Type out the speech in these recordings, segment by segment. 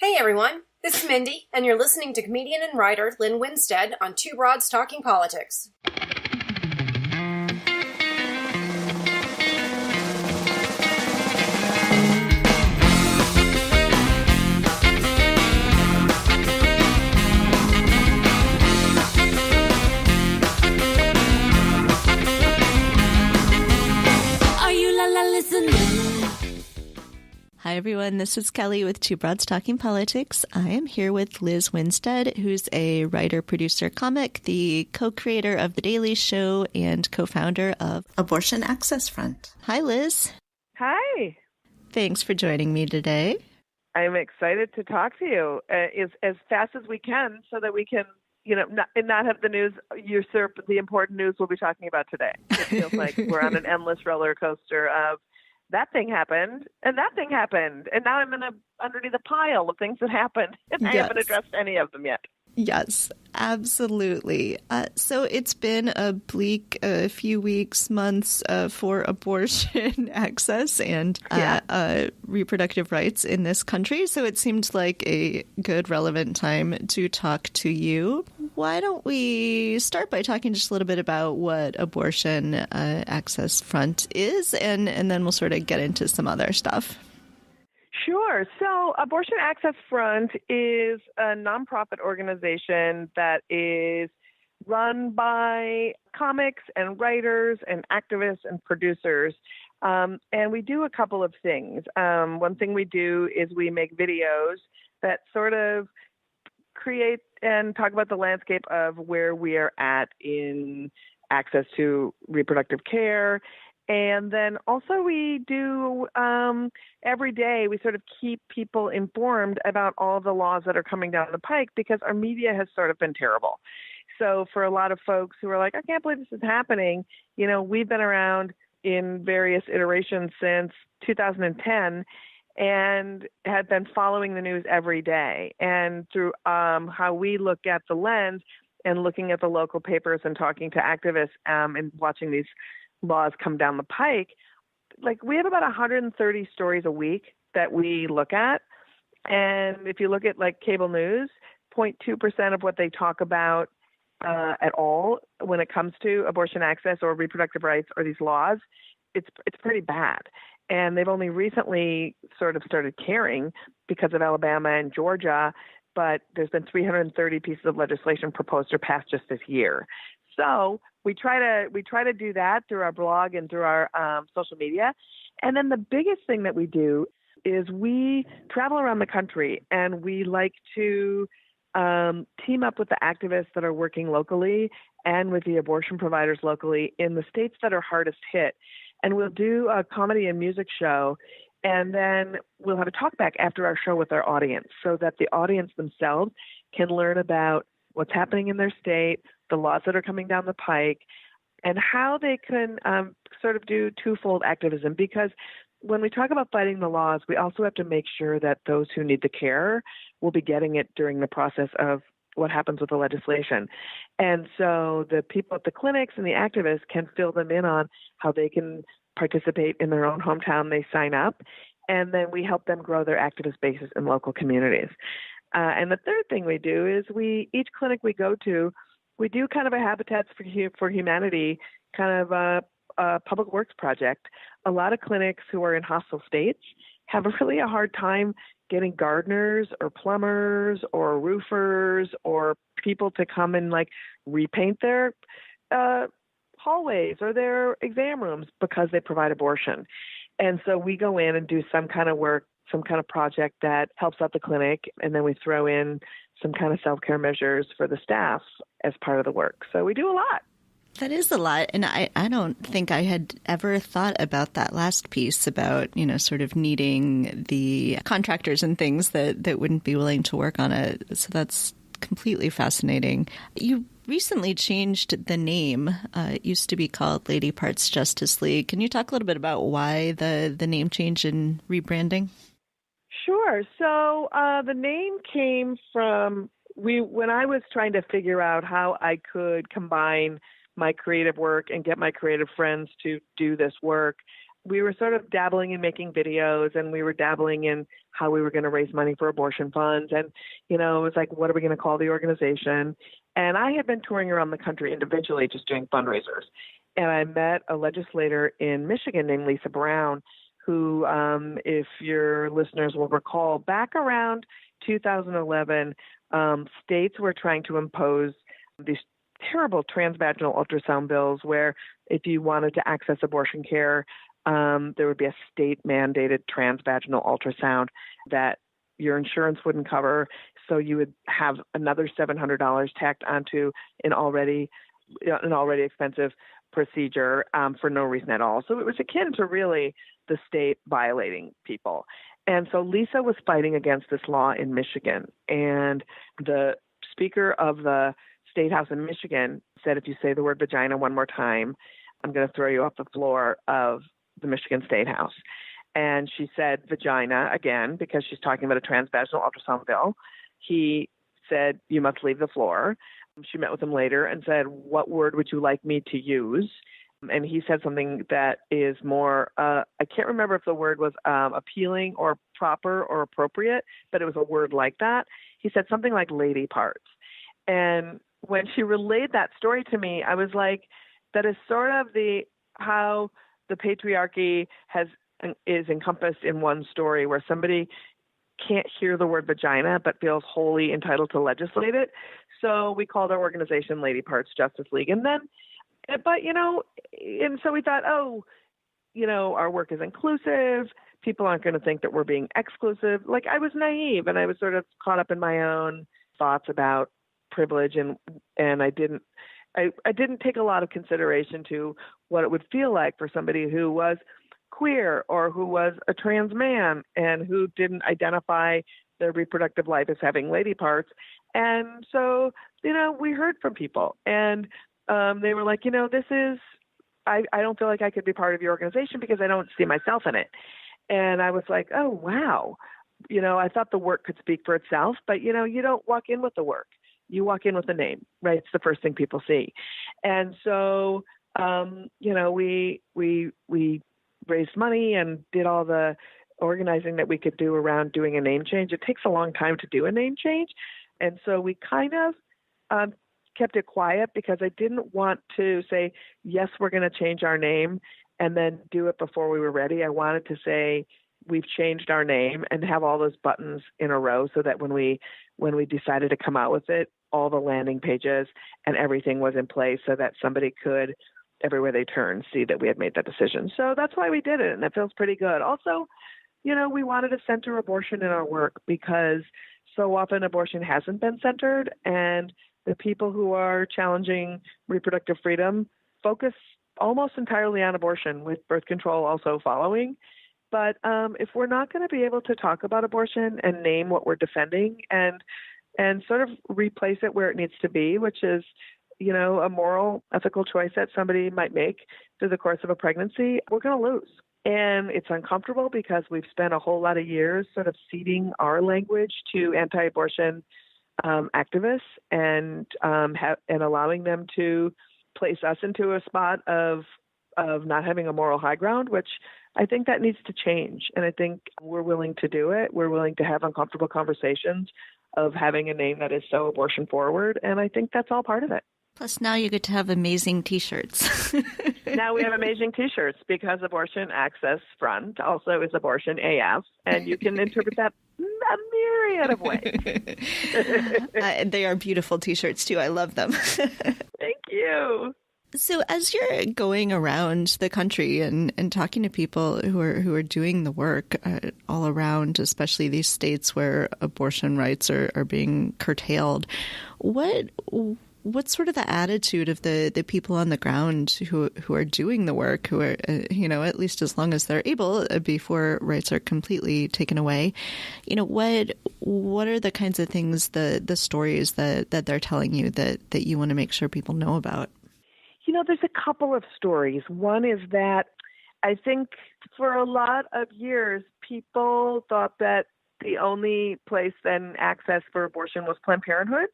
Hey everyone, this is Mindy, and you're listening to comedian and writer Lizz Winstead on Two Broads Talking Politics. Are you listening? Hi, everyone. This is Kelly with Two Broads Talking Politics. I am here with Lizz Winstead, who's a writer, producer, comic, the co-creator of The Daily Show, and co-founder of Abortion Access Front. Hi, Liz. Hi. Thanks for joining me today. I'm excited to talk to you as fast as we can so that we can, not have the news usurp the important news we'll be talking about today. It feels like we're on an endless roller coaster of that thing happened, and that thing happened, and now I'm underneath a pile of things that happened, and I haven't addressed any of them yet. Yes, absolutely. So it's been a bleak few weeks, months for abortion access and reproductive rights in this country. So it seemed like a good, relevant time to talk to you. Why don't we start by talking just a little bit about what Abortion Access Front is, and then we'll sort of get into some other stuff. Sure. So Abortion Access Front is a nonprofit organization that is run by comics and writers and activists and producers. And we do a couple of things. One thing we do is we make videos that sort of create and talk about the landscape of where we are at in access to reproductive care. And then also we do every day, we sort of keep people informed about all the laws that are coming down the pike because our media has sort of been terrible. So for a lot of folks who are like, I can't believe this is happening, we've been around in various iterations since 2010 and had been following the news every day. And through how we look at the lens and looking at the local papers and talking to activists and watching these laws come down the pike, like we have about 130 stories a week that we look at. And if you look at like cable news, 0.2% of what they talk about at all when it comes to abortion access or reproductive rights or these laws, it's pretty bad. And they've only recently sort of started caring because of Alabama and Georgia, but there's been 330 pieces of legislation proposed or passed just this year. So we try to do that through our blog and through our social media. And then the biggest thing that we do is we travel around the country and we like to team up with the activists that are working locally and with the abortion providers locally in the states that are hardest hit. And we'll do a comedy and music show, and then we'll have a talk back after our show with our audience so that the audience themselves can learn about what's happening in their state, the laws that are coming down the pike, and how they can sort of do twofold activism. Because when we talk about fighting the laws, we also have to make sure that those who need the care will be getting it during the process of what happens with the legislation. And so the people at the clinics and the activists can fill them in on how they can participate in their own hometown. They sign up, and then we help them grow their activist bases in local communities. And the third thing we do is each clinic we go to, we do kind of a Habitats for Humanity kind of a public works project. A lot of clinics who are in hostile states have really a hard time getting gardeners or plumbers or roofers or people to come and like repaint their hallways or their exam rooms because they provide abortion. And so we go in and do some kind of work, some kind of project that helps out the clinic, and then we throw in some kind of self-care measures for the staff as part of the work. So we do a lot. That is a lot. And I don't think I had ever thought about that last piece about, sort of needing the contractors and things that wouldn't be willing to work on it. So that's completely fascinating. You recently changed the name. It used to be called Lady Parts Justice League. Can you talk a little bit about why the name change and rebranding? Sure. So the name came from when I was trying to figure out how I could combine my creative work and get my creative friends to do this work. we were sort of dabbling in making videos, and we were dabbling in how we were going to raise money for abortion funds. And, it was like, what are we going to call the organization? And I had been touring around the country individually, just doing fundraisers. And I met a legislator in Michigan named Lisa Brown, who, if your listeners will recall, back around 2011, states were trying to impose these terrible transvaginal ultrasound bills where if you wanted to access abortion care, there would be a state-mandated transvaginal ultrasound that your insurance wouldn't cover, so you would have another $700 tacked onto an already expensive procedure for no reason at all. So it was akin to really the state violating people. And so Lisa was fighting against this law in Michigan, and the Speaker of the State House in Michigan said, if you say the word vagina one more time, I'm going to throw you off the floor of the Michigan State House. And she said vagina again, because she's talking about a transvaginal ultrasound bill. He said, you must leave the floor. She met with him later and said, what word would you like me to use? And he said something that is more, I can't remember if the word was appealing or proper or appropriate, but it was a word like that. He said something like lady parts. And when she relayed that story to me, I was like, that is sort of how the patriarchy is encompassed in one story, where somebody can't hear the word vagina but feels wholly entitled to legislate it. So we called our organization Lady Parts Justice League. And so we thought, our work is inclusive. People aren't going to think that we're being exclusive. Like, I was naive, and I was sort of caught up in my own thoughts about privilege, and I didn't take a lot of consideration to what it would feel like for somebody who was queer or who was a trans man and who didn't identify their reproductive life as having lady parts. And so, we heard from people, and they were like, I don't feel like I could be part of your organization because I don't see myself in it. And I was like, oh, wow. I thought the work could speak for itself, but, you don't walk in with the work. You walk in with a name, right? It's the first thing people see. And so, we raised money and did all the organizing that we could do around doing a name change. It takes a long time to do a name change. And so we kind of kept it quiet because I didn't want to say, yes, we're going to change our name and then do it before we were ready. I wanted to say, we've changed our name and have all those buttons in a row so that when we decided to come out with it, all the landing pages and everything was in place so that somebody could, everywhere they turn, see that we had made that decision. So that's why we did it, and it feels pretty good. Also, we wanted to center abortion in our work because so often abortion hasn't been centered, and the people who are challenging reproductive freedom focus almost entirely on abortion, with birth control also following. But if we're not going to be able to talk about abortion and name what we're defending and sort of replace it where it needs to be, which is, a moral, ethical choice that somebody might make through the course of a pregnancy, we're going to lose. And it's uncomfortable because we've spent a whole lot of years sort of ceding our language to anti-abortion activists and allowing them to place us into a spot of not having a moral high ground, which I think that needs to change. And I think we're willing to do it. We're willing to have uncomfortable conversations of having a name that is so abortion forward. And I think that's all part of it. Plus, now you get to have amazing T-shirts. Now we have amazing T-shirts because Abortion Access Front also is Abortion AF, and you can interpret that a myriad of ways. They are beautiful T-shirts, too. I love them. Thank you. So as you're going around the country and talking to people who are doing the work all around, especially these states where abortion rights are being curtailed, what's sort of the attitude of the people on the ground who are doing the work, who are, at least as long as they're able before rights are completely taken away? What are the kinds of things, the stories that they're telling you that you want to make sure people know about? There's a couple of stories. One is that I think for a lot of years, people thought that the only place and access for abortion was Planned Parenthood.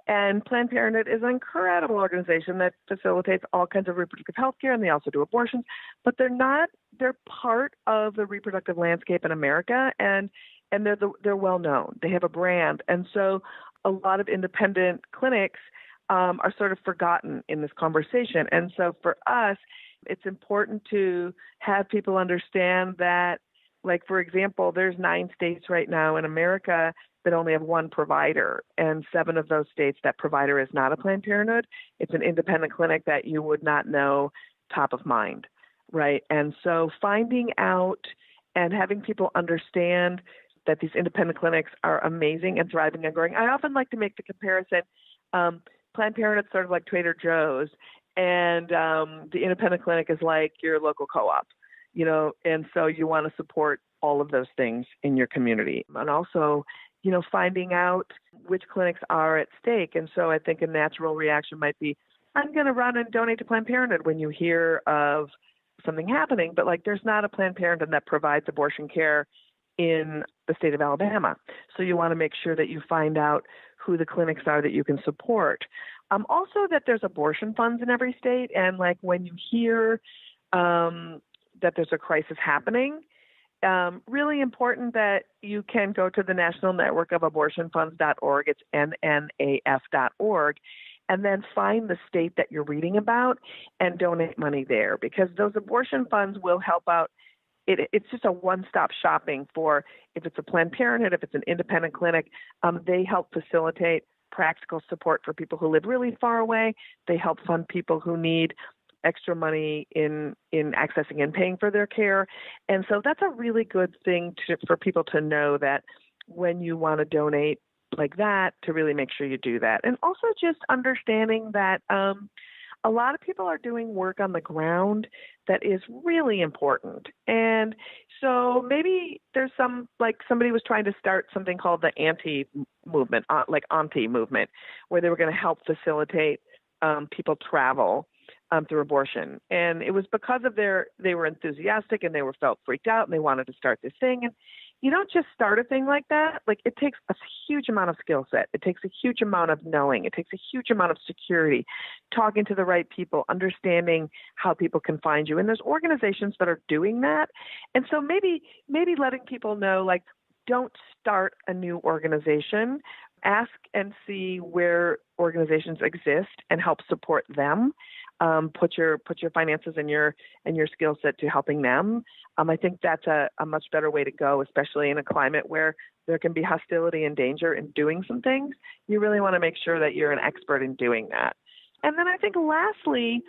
And Planned Parenthood is an incredible organization that facilitates all kinds of reproductive health care, and they also do abortions. But they're part of the reproductive landscape in America, and they're well known. They have a brand. And so a lot of independent clinics are sort of forgotten in this conversation. And so for us, it's important to have people understand that, like, for example, there's 9 states right now in America that only have one provider, and 7 of those states that provider is not a Planned Parenthood. It's an independent clinic that you would not know top of mind, right? And so finding out and having people understand that these independent clinics are amazing and thriving and growing. I often like to make the comparison. Planned Parenthood is sort of like Trader Joe's, and the independent clinic is like your local co-op, and so you want to support all of those things in your community. And also, finding out which clinics are at stake. And so I think a natural reaction might be, I'm going to run and donate to Planned Parenthood when you hear of something happening, but there's not a Planned Parenthood that provides abortion care in the state of Alabama. So you want to make sure that you find out who the clinics are that you can support. Also that there's abortion funds in every state. And when you hear that there's a crisis happening, really important that you can go to the National Network of Abortionfunds.org. It's nnaf.org. And then find the state that you're reading about and donate money there, because those abortion funds will help out. It's just a one-stop shopping for, if it's a Planned Parenthood, if it's an independent clinic, they help facilitate practical support for people who live really far away. They help fund people who need extra money in accessing and paying for their care. And so that's a really good thing for people to know, that when you want to donate like that, to really make sure you do that. And also just understanding that a lot of people are doing work on the ground that is really important. And so maybe there's somebody was trying to start something called the anti-movement, Auntie movement, where they were going to help facilitate people travel through abortion. And it was because of they were enthusiastic and felt freaked out and they wanted to start this thing. And you don't just start a thing like that. It takes a huge amount of skill set. It takes a huge amount of knowing. It takes a huge amount of security, talking to the right people, understanding how people can find you. And there's organizations that are doing that. And so maybe letting people know, don't start a new organization. Ask and see where organizations exist and help support them. Put your finances and your skill set to helping them. I think that's a much better way to go, especially in a climate where there can be hostility and danger in doing some things. You really want to make sure that you're an expert in doing that. And then I think lastly,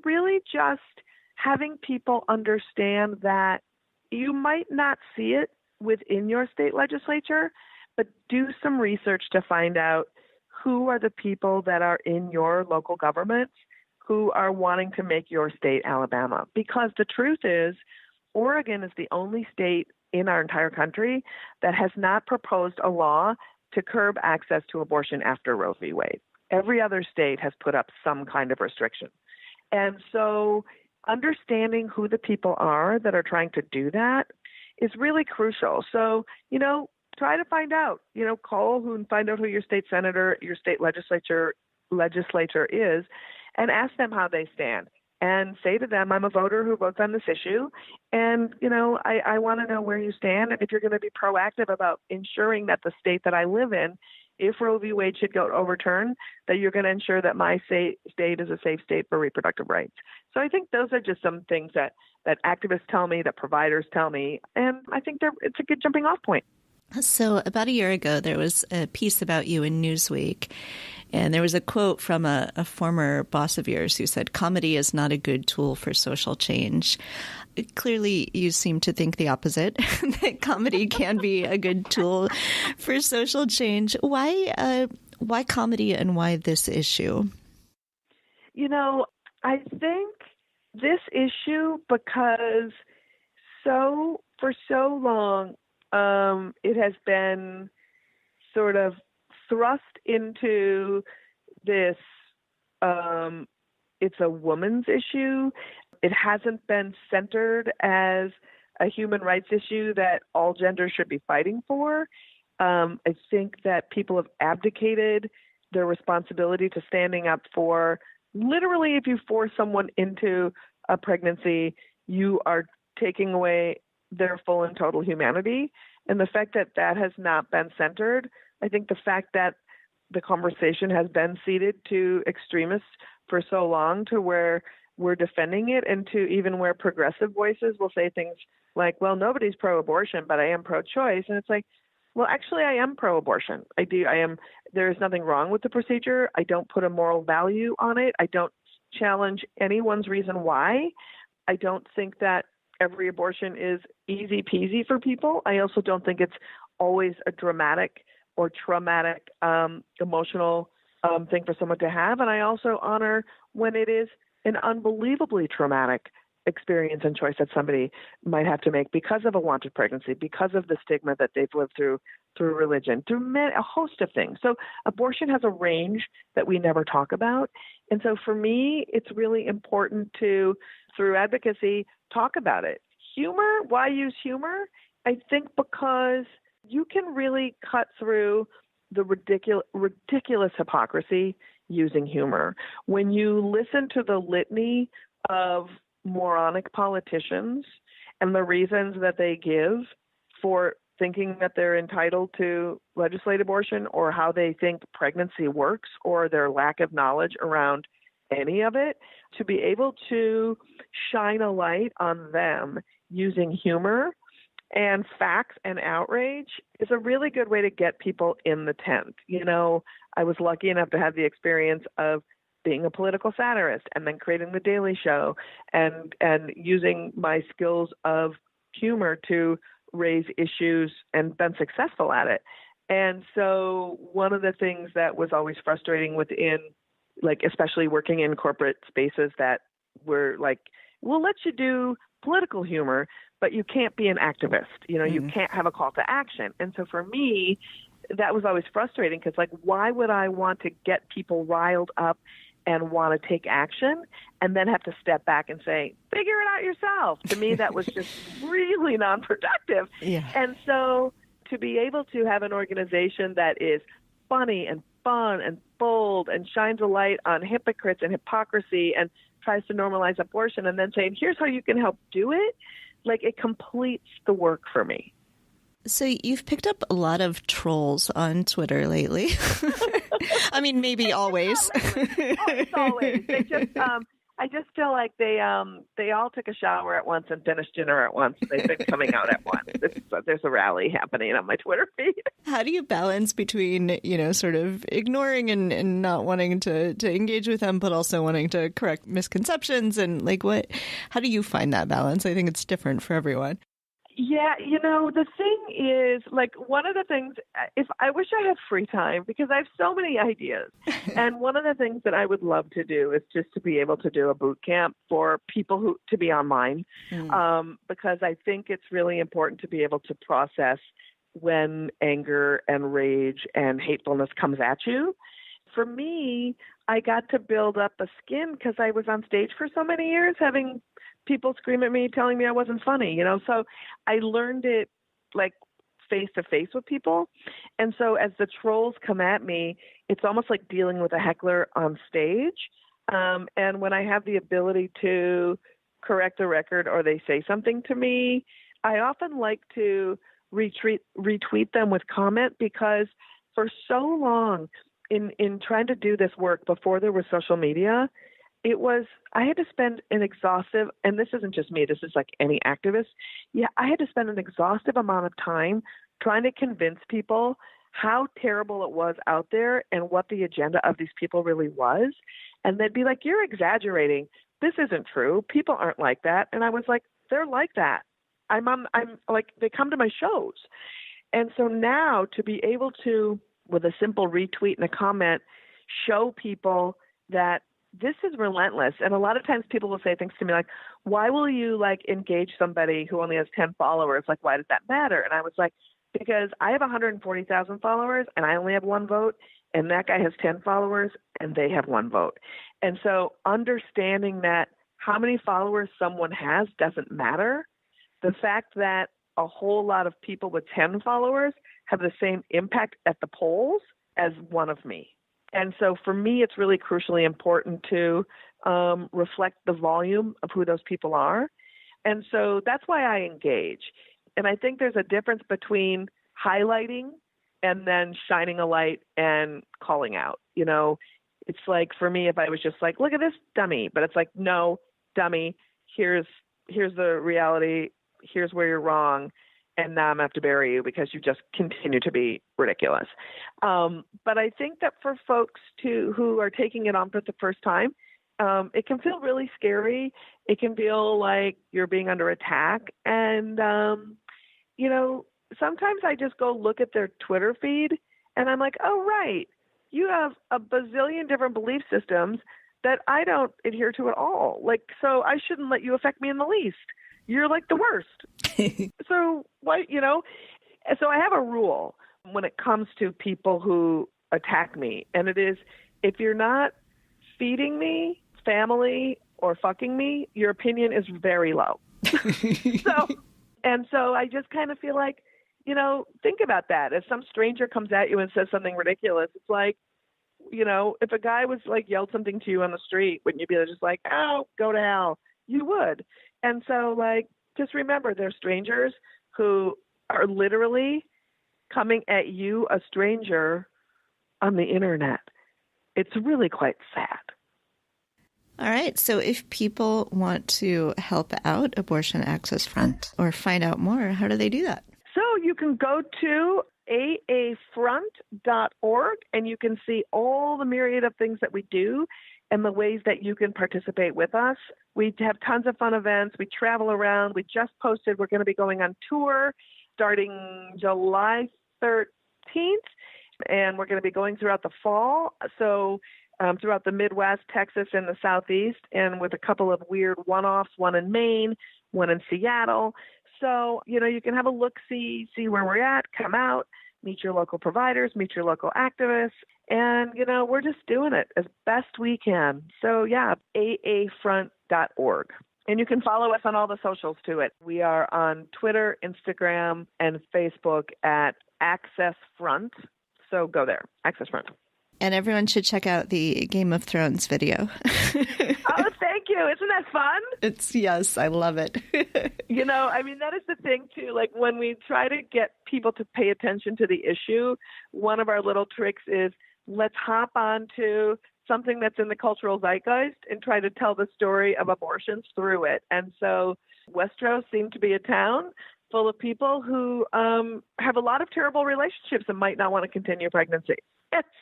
really just having people understand that you might not see it within your state legislature, but do some research to find out who are the people that are in your local governments who are wanting to make your state Alabama. Because the truth is, Oregon is the only state in our entire country that has not proposed a law to curb access to abortion after Roe v. Wade. Every other state has put up some kind of restriction. And so understanding who the people are that are trying to do that is really crucial. So, try to find out, call and find out who your state senator, your state legislature is, and ask them how they stand. And say to them, I'm a voter who votes on this issue, and, I want to know where you stand, and if you're going to be proactive about ensuring that the state that I live in, if Roe v. Wade should go overturned, that you're going to ensure that my state is a safe state for reproductive rights. So I think those are just some things that activists tell me, that providers tell me, and I think it's a good jumping off point. So about a year ago, there was a piece about you in Newsweek, and there was a quote from a former boss of yours who said, "Comedy is not a good tool for social change." Clearly, you seem to think the opposite, that comedy can be a good tool for social change. Why comedy, and why this issue? I think this issue, because for so long, it has been sort of thrust into this, it's a woman's issue. It hasn't been centered as a human rights issue that all genders should be fighting for. I think that people have abdicated their responsibility to standing up for literally, if you force someone into a pregnancy, you are taking away their full and total humanity. And the fact that that has not been centered, I think the fact that the conversation has been ceded to extremists for so long to where we're defending it, and to even where progressive voices will say things like, well, nobody's pro-abortion, but I am pro-choice. And it's like, well, actually, I am pro-abortion. There is nothing wrong with the procedure. I don't put a moral value on it. I don't challenge anyone's reason why. I don't think that every abortion is easy peasy for people. I also don't think it's always a dramatic or traumatic, emotional thing for someone to have. And I also honor when it is an unbelievably traumatic experience and choice that somebody might have to make because of a wanted pregnancy, because of the stigma that they've lived through religion, through a host of things. So abortion has a range that we never talk about. And so for me, it's really important to, through advocacy, talk about it. Humor, why use humor? I think because you can really cut through the ridiculous hypocrisy using humor. When you listen to the litany of moronic politicians and the reasons that they give for thinking that they're entitled to legislate abortion, or how they think pregnancy works, or their lack of knowledge around any of it, to be able to shine a light on them using humor and facts and outrage is a really good way to get people in the tent. You know, I was lucky enough to have the experience of being a political satirist and then creating The Daily Show and using my skills of humor to raise issues and been successful at it. And so one of the things that was always frustrating within, like, especially working in corporate spaces that were like, we'll let you do political humor, but you can't be an activist. You know, you can't have a call to action. And so for me, that was always frustrating because, like, why would I want to get people riled up and want to take action and then have to step back and say, figure it out yourself? To me, that was just really non-productive. Yeah. And so to be able to have an organization that is funny and fun and bold and shines a light on hypocrites and hypocrisy and tries to normalize abortion and then saying, here's how you can help do it, like, it completes the work for me. So you've picked up a lot of trolls on Twitter lately. I mean, maybe always. It's always. They just, I just feel like they all took a shower at once and finished dinner at once. They've been coming out at once. There's a rally happening on my Twitter feed. How do you balance between, you know, sort of ignoring and not wanting to engage with them, but also wanting to correct misconceptions? And, like, how do you find that balance? I think it's different for everyone. Yeah, you know, the thing is, like, one of the things, if I wish I had free time because I have so many ideas. And one of the things that I would love to do is just to be able to do a boot camp for people who to be online, because I think it's really important to be able to process when anger and rage and hatefulness comes at you. For me, I got to build up a skin because I was on stage for so many years having people scream at me, telling me I wasn't funny, you know? So I learned it, like, face to face with people. And so as the trolls come at me, it's almost like dealing with a heckler on stage. And when I have the ability to correct a record or they say something to me, I often like to retweet them with comment, because for so long in trying to do this work before there was social media, I had to spend an exhaustive, and this isn't just me, this is like any activist. Yeah, I had to spend an exhaustive amount of time trying to convince people how terrible it was out there and what the agenda of these people really was. And they'd be like, you're exaggerating. This isn't true. People aren't like that. And I was like, they're like that. I'm like, they come to my shows. And so now to be able to, with a simple retweet and a comment, show people that this is relentless. And a lot of times people will say things to me like, why will you, like, engage somebody who only has 10 followers? Like, why does that matter? And I was like, because I have 140,000 followers and I only have one vote, and that guy has 10 followers and they have one vote. And so understanding that how many followers someone has doesn't matter. The fact that a whole lot of people with 10 followers have the same impact at the polls as one of me. And so for me, it's really crucially important to reflect the volume of who those people are. And so that's why I engage. And I think there's a difference between highlighting and then shining a light and calling out. You know, it's like for me, if I was just like, look at this dummy, but it's like, no, dummy, here's the reality, here's where you're wrong, and now I'm going to have to bury you because you just continue to be ridiculous. But I think that for folks who are taking it on for the first time, it can feel really scary. It can feel like you're being under attack. And, you know, sometimes I just go look at their Twitter feed and I'm like, oh, right, you have a bazillion different belief systems that I don't adhere to at all. Like, so I shouldn't let you affect me in the least. You're like the worst. So what, you know, so I have a rule when it comes to people who attack me. And it is, if you're not feeding me, family, or fucking me, your opinion is very low. So I just kind of feel like, you know, think about that. If some stranger comes at you and says something ridiculous, it's like, you know, if a guy was like yelled something to you on the street, wouldn't you be just like, oh, go to hell? You would. And so, like, just remember, they're strangers who are literally coming at you, a stranger, on the internet. It's really quite sad. All right. So if people want to help out Abortion Access Front or find out more, how do they do that? So you can go to aafront.org and you can see all the myriad of things that we do and the ways that you can participate with us. We have tons of fun events. We travel around. We just posted we're going to be going on tour starting July 13th, and we're going to be going throughout the fall. So throughout the Midwest, Texas, and the Southeast, and with a couple of weird one-offs, one in Maine, one in Seattle. So, you know, you can have a look-see, see where we're at, come out, meet your local providers, meet your local activists, and, you know, we're just doing it as best we can. So, yeah, aafront.org. And you can follow us on all the socials to it. We are on Twitter, Instagram, and Facebook at Access Front. So go there, Access Front. And everyone should check out the Game of Thrones video. Oh, thank you. Isn't that fun? Yes, I love it. You know, I mean, that is the thing, too. Like, when we try to get people to pay attention to the issue, one of our little tricks is let's hop onto something that's in the cultural zeitgeist and try to tell the story of abortions through it. And so Westeros seemed to be a town full of people who have a lot of terrible relationships and might not want to continue pregnancy.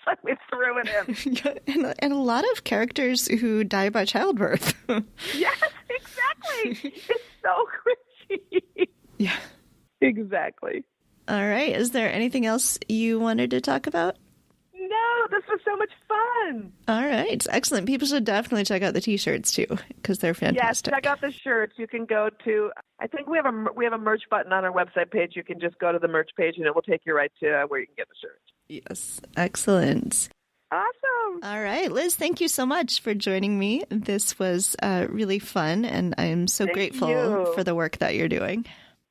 So we threw it in. and a lot of characters who die by childbirth. Yes, exactly. It's so crazy. Yeah. Exactly. All right. Is there anything else you wanted to talk about? No, this was so much fun. All right. Excellent. People should definitely check out the T-shirts, too, because they're fantastic. Yes, check out the shirts. You can go to, I think we have a merch button on our website page. You can just go to the merch page, and it will take you right to where you can get the shirts. Yes. Excellent. Awesome. All right. Liz, thank you so much for joining me. This was really fun, and I'm so grateful for the work that you're doing.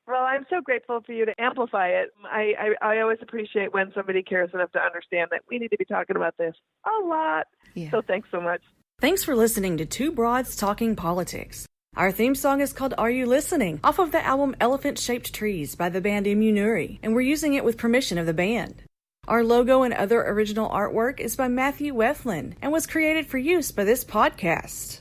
Well, I'm so grateful for you to amplify it. I always appreciate when somebody cares enough to understand that we need to be talking about this a lot. Yeah. So thanks so much. Thanks for listening to Two Broads Talking Politics. Our theme song is called Are You Listening? Off of the album Elephant Shaped Trees by the band Immunuri, and we're using it with permission of the band. Our logo and other original artwork is by Matthew Weflin and was created for use by this podcast.